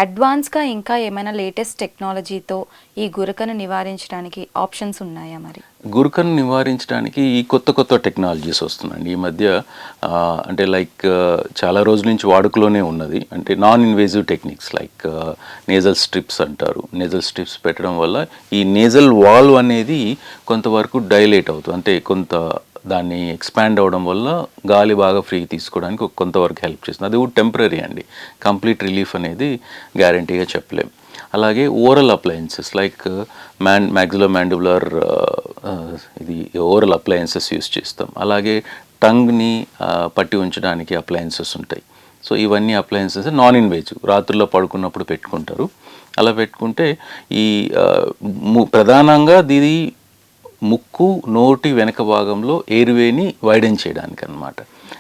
అడ్వాన్స్గా ఇంకా ఏమైనా లేటెస్ట్ టెక్నాలజీతో ఈ గురకను నివారించడానికి ఆప్షన్స్ ఉన్నాయా మరి? గురకను నివారించడానికి ఈ కొత్త కొత్త టెక్నాలజీస్ వస్తున్నాయండి ఈ మధ్య. అంటే లైక్ చాలా రోజుల నుంచి వాడుకలోనే ఉన్నది. అంటే non invasive techniques like nasal strips అంటారు. నేజల్ స్ట్రిప్స్ పెట్టడం వల్ల ఈ నేజల్ వాల్వ్ అనేది కొంతవరకు డైలేట్ అవుతుంది. అంటే కొంత దాన్ని ఎక్స్పాండ్ అవ్వడం వల్ల గాలి బాగా ఫ్రీ తీసుకోవడానికి కొంతవరకు హెల్ప్ చేస్తుంది. అది కూడా టెంపరీ అండి. కంప్లీట్ రిలీఫ్ అనేది గ్యారంటీగా చెప్పలేం. అలాగే oral appliances like maxillo mandibular ఇది ఓరల్ అప్లయన్సెస్ యూస్ చేస్తాం. అలాగే టంగ్ని పట్టి ఉంచడానికి అప్లయన్సెస్ ఉంటాయి. సో ఇవన్నీ అప్లయన్సెస్ నాన్ ఇన్వేజివ్, రాత్రుల్లో పడుకున్నప్పుడు పెట్టుకుంటారు. అలా పెట్టుకుంటే ఈ ప్రధానంగా దీని ముక్కు నోటి వెనక భాగంలో ఎయిర్వేని వైడెన్ చేయడానికి అన్నమాట.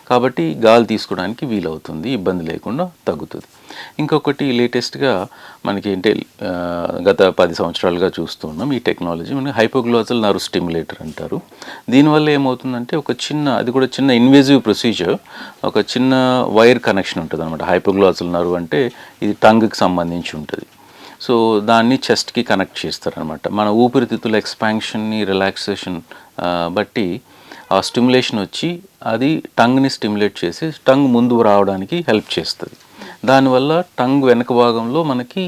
కాబట్టి గాలి తీసుకోవడానికి వీలవుతుంది, ఇబ్బంది లేకుండా తగ్గుతుంది. ఇంకొకటి లేటెస్ట్గా మనకి అంటే గత 10 సంవత్సరాలుగా చూస్తున్నాం ఈ టెక్నాలజీ. మనకి హైపోగ్లాసల్ నర్వ్ స్టిమ్యులేటర్ అంటారు. దీనివల్ల ఏమవుతుందంటే ఒక చిన్న, అది కూడా చిన్న ఇన్వేజివ్ ప్రొసీజర్, ఒక చిన్న వైర్ కనెక్షన్ ఉంటుంది అనమాట. హైపోగ్లాసల్ నర్వ్ అంటే ఇది టంగ్కి సంబంధించి ఉంటుంది. సో దాన్ని చెస్ట్కి కనెక్ట్ చేస్తారనమాట. మన ఊపిరితిత్తుల ఎక్స్పాన్షన్ని రిలాక్సేషన్ బట్టి ఆ స్టిమ్యులేషన్ వచ్చి అది టంగ్ని స్టిమ్యులేట్ చేసి టంగ్ ముందు రావడానికి హెల్ప్ చేస్తుంది. దానివల్ల టంగ్ వెనక భాగంలో మనకి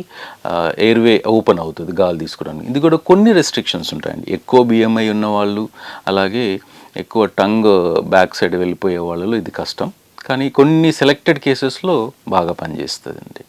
ఎయిర్వే ఓపెన్ అవుతుంది గాలి తీసుకోవడానికి. ఇది కూడా కొన్ని రెస్ట్రిక్షన్స్ ఉంటాయండి. ఎక్కువ బిఎంఐ ఉన్న వాళ్ళు, అలాగే ఎక్కువ టంగ్ బ్యాక్ సైడ్ వెళ్ళిపోయే వాళ్ళలో ఇది కష్టం. కానీ కొన్ని సెలెక్టెడ్ కేసెస్లో బాగా పనిచేస్తుంది అండి.